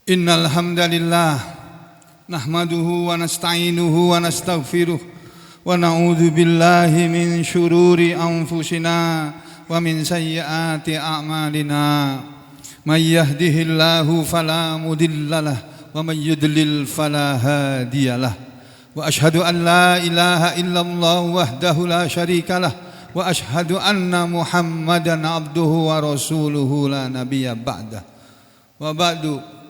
Innal hamdalillah nahmaduhu wa nasta'inuhu wa nastaghfiruh wa na'udzu billahi min syururi anfusina wa min sayyiati a'malina. May yahdihillahu fala mudhillalah wa may yudlil fala hadiyalah. Wa asyhadu an la ilaha illallah wahdahu la syarikalah wa asyhadu anna Muhammadan abduhu wa rasuluhu la nabiyya ba'dah. Wa ba'du.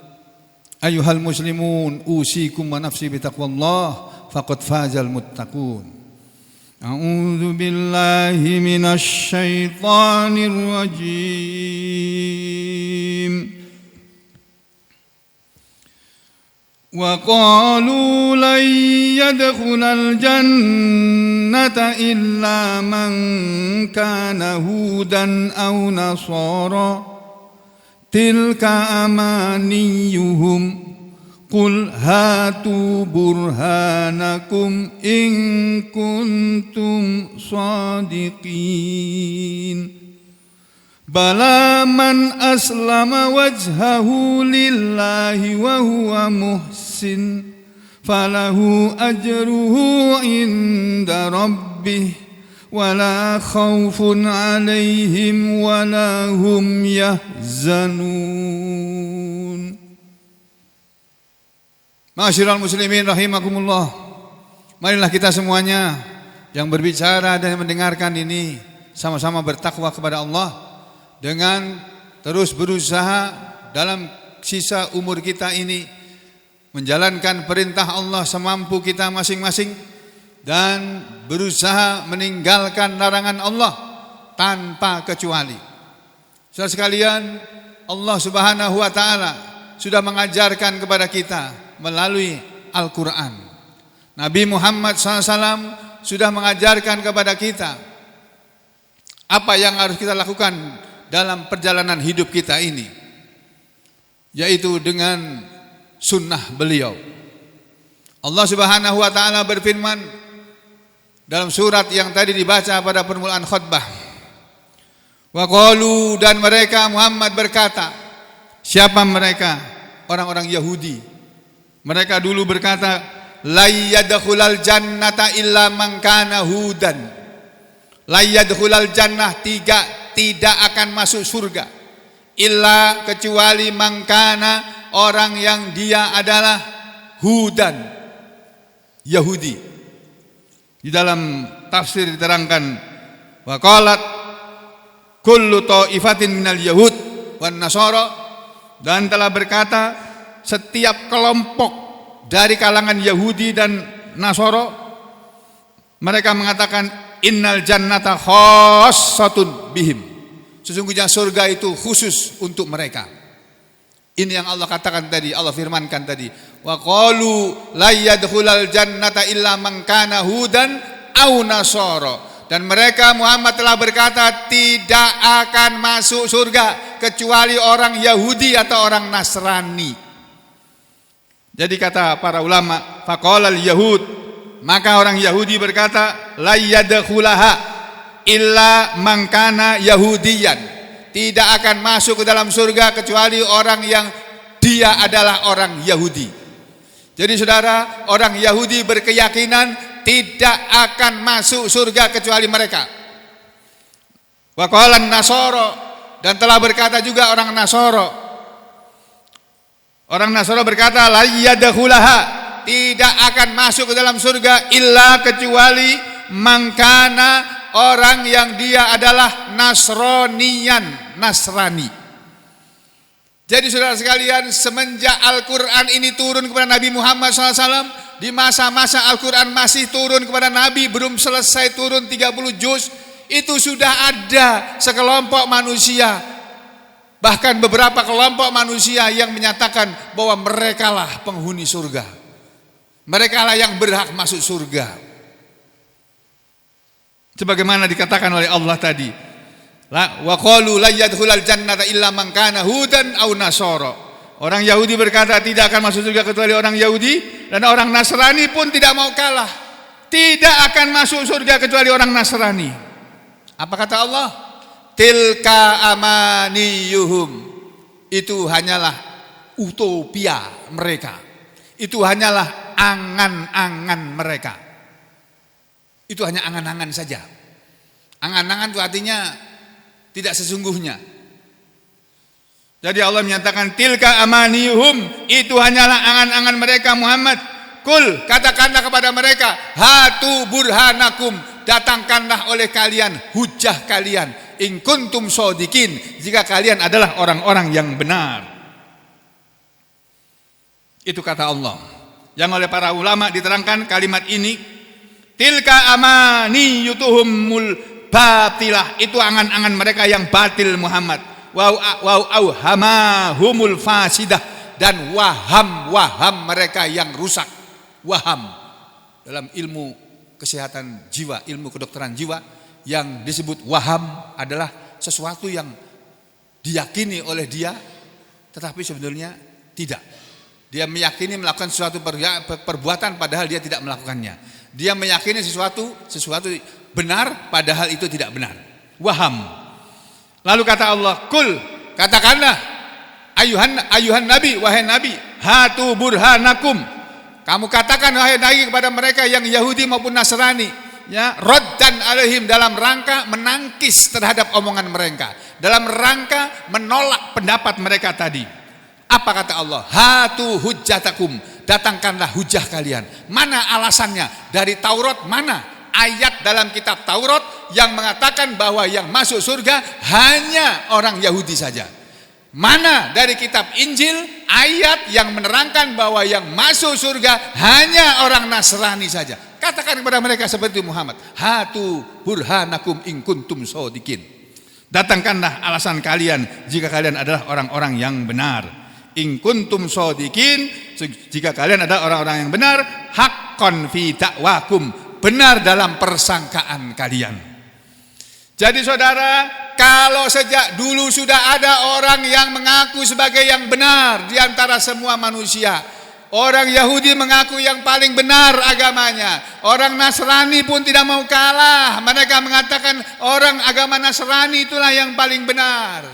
Ayuhal muslimun, usikum wa nafsi bitaqwallah faqad fazal muttaqun. A'udzu billahi minasy syaithanir rajim. Wa qalu lan yadkhulal jannata illa man kana hudan aw nasara. Tilka amaniyuhum qul hatu burhanakum in kuntum sadiqin. Bala man aslama wajhahu lillahi wa huwa muhsin falahu ajruhu inda rabbih wala khaufun alaihim wala hum yahzanun. Ma'asyiral muslimin rahimakumullah. Marilah kita semuanya yang berbicara dan mendengarkan ini sama-sama bertakwa kepada Allah dengan terus berusaha dalam sisa umur kita ini menjalankan perintah Allah semampu kita masing-masing dan berusaha meninggalkan larangan Allah tanpa kecuali. Saudara sekalian, Allah Subhanahu wa taala sudah mengajarkan kepada kita melalui Al-Qur'an. Nabi Muhammad SAW sudah mengajarkan kepada kita apa yang harus kita lakukan dalam perjalanan hidup kita ini, yaitu dengan sunnah beliau. Allah Subhanahu wa taala berfirman dalam surat yang tadi dibaca pada permulaan khutbah. Wa qalu, dan mereka Muhammad berkata. Siapa mereka? Orang-orang Yahudi. Mereka dulu berkata, la yadkhulal jannata illa man kana hudan. La yadkhulal jannah, tidak akan masuk surga illa kecuali man kana, orang yang dia adalah hudan, Yahudi. Di dalam tafsir diterangkan, wa qalat kullu ta'ifatin minal yahud wan nasara, dan telah berkata setiap kelompok dari kalangan Yahudi dan Nasara, mereka mengatakan innal jannata khassatun bihim, sesungguhnya surga itu khusus untuk mereka. Ini yang Allah katakan tadi, Allah firmankan tadi. Wa qalu la yadkhulal jannata illa man kana hudan aw nasara. Dan mereka Muhammad telah berkata tidak akan masuk surga kecuali orang Yahudi atau orang Nasrani. Jadi kata para ulama, faqalal yahud, maka orang Yahudi berkata la yadkhulaha illa man kana yahudiyan. Tidak akan masuk ke dalam surga kecuali orang yang dia adalah orang Yahudi. Jadi saudara, orang Yahudi berkeyakinan tidak akan masuk surga kecuali mereka. Wa qalan Nasara, dan telah berkata juga orang Nasara. Orang Nasara berkata la yadkhulaha, tidak akan masuk ke dalam surga illa kecuali mangkana, orang yang dia adalah Nasrani. Jadi saudara sekalian, semenjak Al-Quran ini turun kepada Nabi Muhammad SAW, di masa-masa Al-Quran masih turun kepada Nabi, belum selesai turun 30 juz, itu sudah ada sekelompok manusia, bahkan beberapa kelompok manusia yang menyatakan bahwa merekalah penghuni surga, merekalah yang berhak masuk surga. Sebagaimana dikatakan oleh Allah tadi, wa qalu la yadkhulal jannata illa man kana hudan aw nasara. Orang Yahudi berkata tidak akan masuk surga kecuali orang Yahudi, dan orang Nasrani pun tidak mau kalah. Tidak akan masuk surga kecuali orang Nasrani. Apa kata Allah? Tilka amaniyuhum. Itu hanyalah utopia mereka. Itu hanyalah angan-angan mereka. Itu hanya angan-angan saja. Angan-angan itu artinya tidak sesungguhnya. Jadi Allah menyatakan tilka amanihum, itu hanyalah angan-angan mereka Muhammad. Kul, katakanlah kepada mereka, hatu burhanakum, datangkanlah oleh kalian hujah kalian, in kuntum shodikin, jika kalian adalah orang-orang yang benar. Itu kata Allah. Yang oleh para ulama diterangkan kalimat ini, tilka amaniyutuhumul batilah, itu angan-angan mereka yang batil Muhammad. Wauhamahumul fasidah, dan waham mereka yang rusak. Waham dalam ilmu kesehatan jiwa, ilmu kedokteran jiwa, yang disebut waham adalah sesuatu yang diyakini oleh dia tetapi sebenarnya tidak. Dia meyakini melakukan suatu perbuatan padahal dia tidak melakukannya. Dia meyakini sesuatu benar padahal itu tidak benar. Waham. Lalu kata Allah, kul, katakanlah ayuhan nabi, wahai nabi, hatu burhanakum, kamu katakan wahai nabi kepada mereka yang Yahudi maupun Nasrani, ya, raddan alaihim, dalam rangka menangkis terhadap omongan mereka, dalam rangka menolak pendapat mereka tadi. Apa kata Allah? Hatu hujjatakum, datangkanlah hujah kalian. Mana alasannya? Dari Taurat mana ayat dalam kitab Taurat yang mengatakan bahwa yang masuk surga hanya orang Yahudi saja? Mana dari kitab Injil ayat yang menerangkan bahwa yang masuk surga hanya orang Nasrani saja? Katakan kepada mereka seperti Muhammad, hatu burhanakum in kuntum shodikin, datangkanlah alasan kalian jika kalian adalah orang-orang yang benar. In kuntum shodikin, jika kalian adalah orang-orang yang benar, haqqan fi dakwakum, benar dalam persangkaan kalian. Jadi saudara, kalau sejak dulu sudah ada orang yang mengaku sebagai yang benar di antara semua manusia, orang Yahudi mengaku yang paling benar agamanya, orang Nasrani pun tidak mau kalah, mereka mengatakan orang agama Nasrani itulah yang paling benar.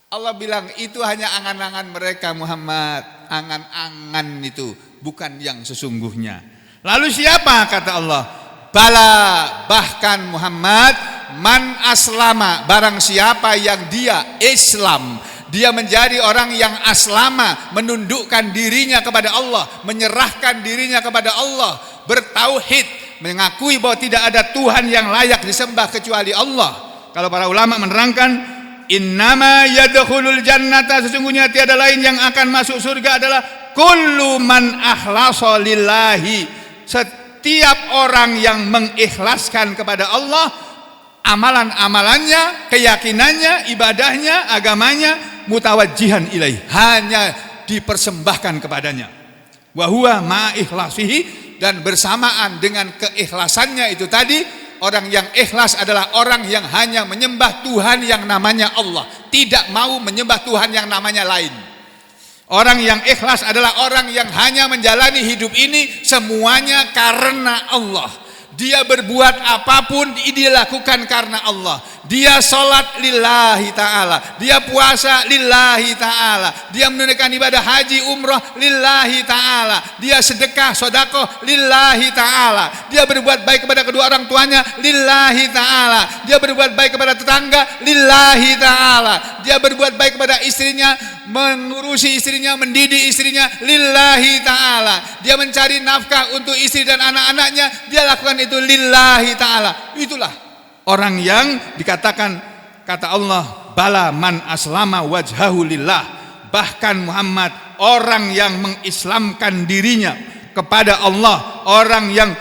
Allah bilang itu hanya angan-angan mereka Muhammad, angan-angan itu, bukan yang sesungguhnya. Lalu siapa kata Allah? Bala, bahkan Muhammad, man aslama, barang siapa yang dia Islam, dia menjadi orang yang aslama, menundukkan dirinya kepada Allah, menyerahkan dirinya kepada Allah, bertauhid, mengakui bahwa tidak ada Tuhan yang layak disembah kecuali Allah. Kalau para ulama menerangkan, innama yadkhulul jannata, sesungguhnya tiada lain yang akan masuk surga adalah kullu man akhlasa lillahi, setiap orang yang mengikhlaskan kepada Allah amalan-amalannya, keyakinannya, ibadahnya, agamanya, mutawajjihan ilaih, hanya dipersembahkan kepadanya. Wa huwa ma ikhlasihi, dan bersamaan dengan keikhlasannya itu tadi, orang yang ikhlas adalah orang yang hanya menyembah Tuhan yang namanya Allah, tidak mau menyembah Tuhan yang namanya lain. Orang yang ikhlas adalah orang yang hanya menjalani hidup ini semuanya karena Allah. Dia berbuat apapun dia lakukan karena Allah. Dia sholat lillahi ta'ala, dia puasa lillahi ta'ala, dia menunaikan ibadah haji umrah lillahi ta'ala, dia sedekah sodakoh lillahi ta'ala, dia berbuat baik kepada kedua orang tuanya lillahi ta'ala, dia berbuat baik kepada tetangga lillahi ta'ala, dia berbuat baik kepada istrinya, mengurusi istrinya, mendidik istrinya lillahi ta'ala, dia mencari nafkah untuk istri dan anak-anaknya, dia lakukan itu lillahi ta'ala. Itulah orang yang dikatakan kata Allah, bala man aslama wajhahu lillah, bahkan Muhammad, orang yang mengislamkan dirinya kepada Allah, orang yang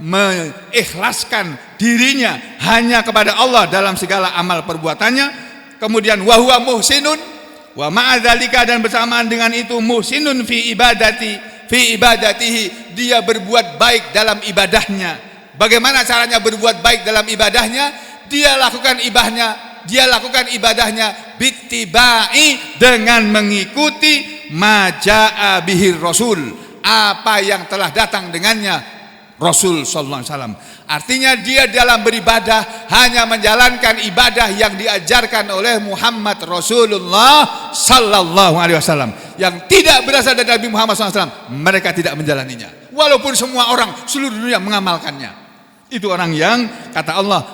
mengikhlaskan dirinya hanya kepada Allah dalam segala amal perbuatannya. Kemudian wa huwa muhsinun wa ma'adzalika, dan bersamaan dengan itu muhsinun fi ibadatihi, dia berbuat baik dalam ibadahnya. Bagaimana caranya berbuat baik dalam ibadahnya? Dia lakukan ibadahnya bittibai, dengan mengikuti maja'a bihir rasul, apa yang telah datang dengannya Rasul sallallahu alaihi wasallam. Artinya dia dalam beribadah hanya menjalankan ibadah yang diajarkan oleh Muhammad Rasulullah sallallahu alaihi wasallam. Yang tidak berasal dari Nabi Muhammad SAW, mereka tidak menjalaninya. Walaupun semua orang seluruh dunia mengamalkannya. Itu orang yang kata Allah,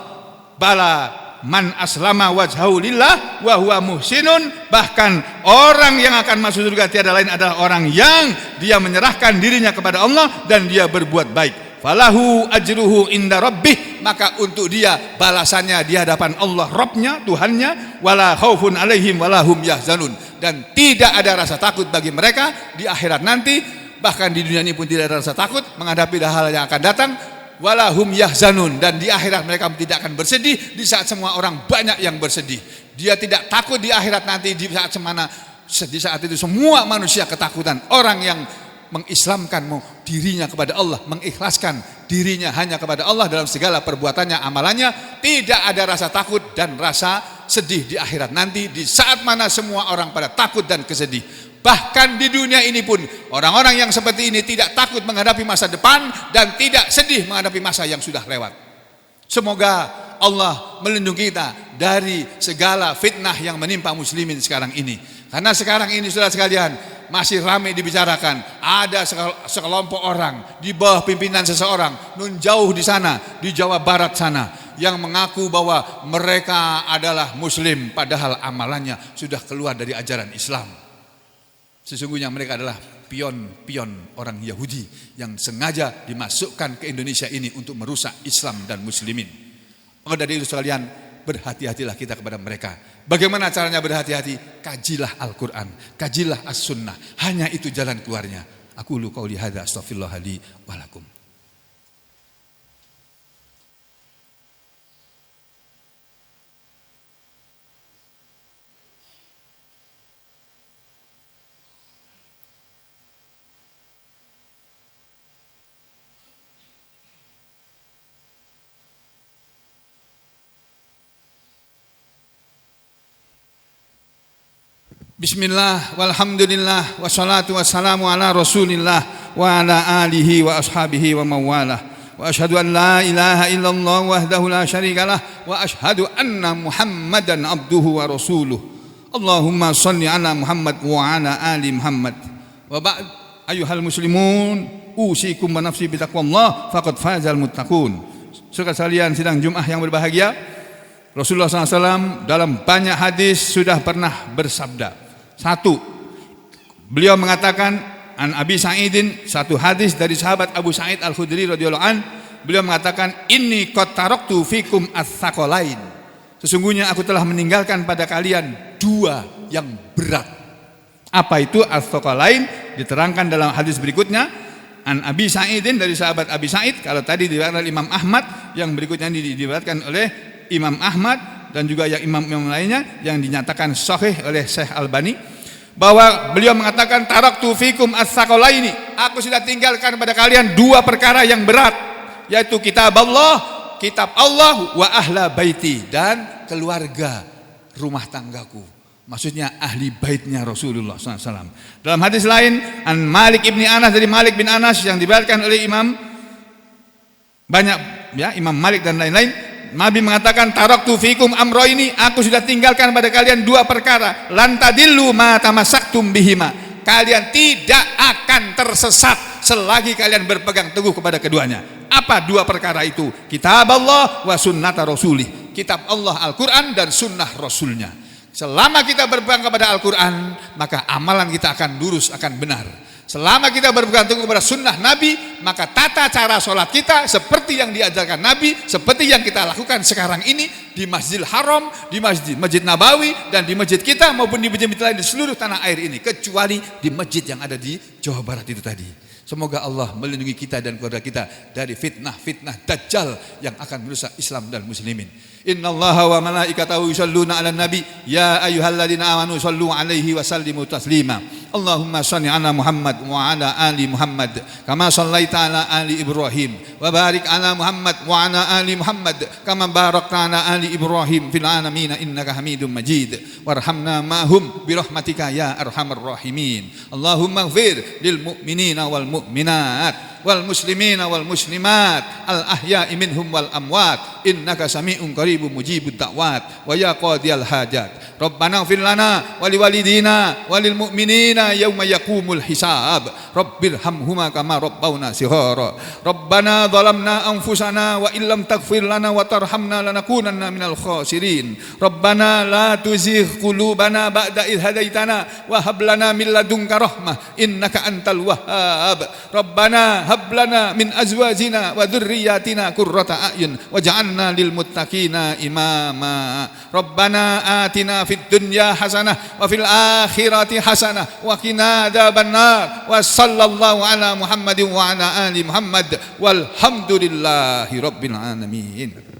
bala man aslama wajhahu lillah wa huwa muhsinun, bahkan orang yang akan masuk surga tiada lain adalah orang yang dia menyerahkan dirinya kepada Allah dan dia berbuat baik. Falahu ajruhu inda rabbih, maka untuk dia balasannya di hadapan Allah Rabbnya, Tuhannya, wala khaufun alaihim wala hum yahzanun, dan tidak ada rasa takut bagi mereka di akhirat nanti, bahkan di dunia ini pun tidak ada rasa takut menghadapi hal yang akan datang. Wala hum yahzanun, dan di akhirat mereka tidak akan bersedih di saat semua orang banyak yang bersedih. Dia tidak takut di akhirat nanti di saat itu semua manusia ketakutan. Orang yang mengislamkan dirinya kepada Allah, mengikhlaskan dirinya hanya kepada Allah dalam segala perbuatannya, amalannya, tidak ada rasa takut dan rasa sedih di akhirat nanti, di saat mana semua orang pada takut dan kesedih. Bahkan di dunia ini pun orang-orang yang seperti ini tidak takut menghadapi masa depan dan tidak sedih menghadapi masa yang sudah lewat. Semoga Allah melindungi kita dari segala fitnah yang menimpa muslimin sekarang ini. Karena sekarang ini saudara sekalian, masih ramai dibicarakan, ada sekelompok orang di bawah pimpinan seseorang nun jauh di sana, di Jawa Barat sana, yang mengaku bahwa mereka adalah muslim padahal amalannya sudah keluar dari ajaran Islam. Sesungguhnya mereka adalah pion-pion orang Yahudi yang sengaja dimasukkan ke Indonesia ini untuk merusak Islam dan muslimin. Maka dari itu sekalian, berhati-hatilah kita kepada mereka. Bagaimana caranya berhati-hati? Kajilah Al-Quran, kajilah As-Sunnah. Hanya itu jalan keluarnya. Aku lu qauli hadza astaghfirullah li wa lakum. Bismillah, walhamdulillah, wassalatu wassalamu ala rasulillah wa ala alihi wa ashabihi wa mawalah. Wa ashhadu an la ilaha illallah wahdahu la syarikalah wa ashhadu anna Muhammadan abduhu wa rasuluh. Allahumma salli ala Muhammad wa ala ali Muhammad. Wa ba'd, ayuhal muslimun, usikum wa nafsi bitaqwallah faqad fazal muttaqun. Saudara sekalian sidang Jumat yang berbahagia, Rasulullah SAW dalam banyak hadis sudah pernah bersabda. Satu, beliau mengatakan an Abi Sa'idin, satu hadis dari sahabat Abu Sa'id Al-Khudri radhiyallahu an, beliau mengatakan inni qad taraktu fikum ats-tsaqalain. Sesungguhnya aku telah meninggalkan pada kalian dua yang berat. Apa itu ats-tsaqalain? Diterangkan dalam hadis berikutnya an Abi Sa'idin, dari sahabat Abi Sa'id. Kalau tadi diriwayatkan oleh Imam Ahmad, yang berikutnya diriwayatkan oleh Imam Ahmad dan juga yang imam lainnya yang dinyatakan sahih oleh Syekh Albani, bahwa beliau mengatakan taraktu fikum ats-tsaqalaini, aku sudah tinggalkan pada kalian dua perkara yang berat, yaitu kitab Allah wa ahla baiti, dan keluarga rumah tanggaku, maksudnya ahli baitnya Rasulullah SAW. Dalam hadis lain an Malik ibni Anas, dari Malik bin Anas yang diriwayatkan oleh Imam banyak ya, Imam Malik dan lain-lain, Nabi mengatakan taraktu fikum amroini, aku sudah tinggalkan pada kalian dua perkara, lan tadillu ma tamassaktum bihima, kalian tidak akan tersesat selagi kalian berpegang teguh kepada keduanya. Apa dua perkara itu? Kitab Allah wa sunnata rasulih, kitab Allah Al-Quran dan sunnah Rasulnya. Selama kita berpegang kepada Al-Quran, maka amalan kita akan lurus, akan benar. Selama kita berpegang teguh kepada sunnah Nabi, maka tata cara sholat kita seperti yang diajarkan Nabi, seperti yang kita lakukan sekarang ini di Masjidil Haram, di Masjid Nabawi, dan di masjid kita maupun di masjid-masjid lain di seluruh tanah air ini, kecuali di masjid yang ada di Jawa Barat itu tadi. Semoga Allah melindungi kita dan keluarga kita dari fitnah-fitnah Dajjal yang akan merusak Islam dan muslimin. Innallaha wa malaikatahu yusholluna 'alan nabi ya ayyuhalladzina amanu shollu 'alaihi wa sallimu taslima. Allahumma shalli ala Muhammad wa ala ali Muhammad kama shallaita ala ali Ibrahim wa barik ala Muhammad wa ala ali Muhammad kama barakta ala ali Ibrahim fil alamin innaka Hamidum Majid warhamna ma'hum bi rahmatika ya arhamar rahimin. Allahumma ighfir lil mu'minina wal mu'minat wal muslimina wal muslimat al ahya'i minhum wal amwat innaka sami'un qaribun mujibud da'wat wa ya qadiyal hajat. Rabbana ighfir lana wa liwalidina walil mu'minina yauma yaqumul hisab. Rabbirhamhuma kama rabbawna shighara. Rabbana zalamna anfusana wa illam taghfir lana wa tarhamna lanakunanna minal khasirin. Rabbana la tuzigh qulubana ba'da idh hadaitana wa hab lana min ladunka rahmah innaka antal wahhab. Rabbana hab lana min azwajina wa dhurriyyatina qurrata a'yun waj'alna lil muttaqina imama. Rabbana atina fid dunya hasanah wa fil akhirati hasanah wa qina adzabannar. Wa sallallahu ala Muhammadin wa ala ali Muhammad walhamdulillahi rabbil alamin.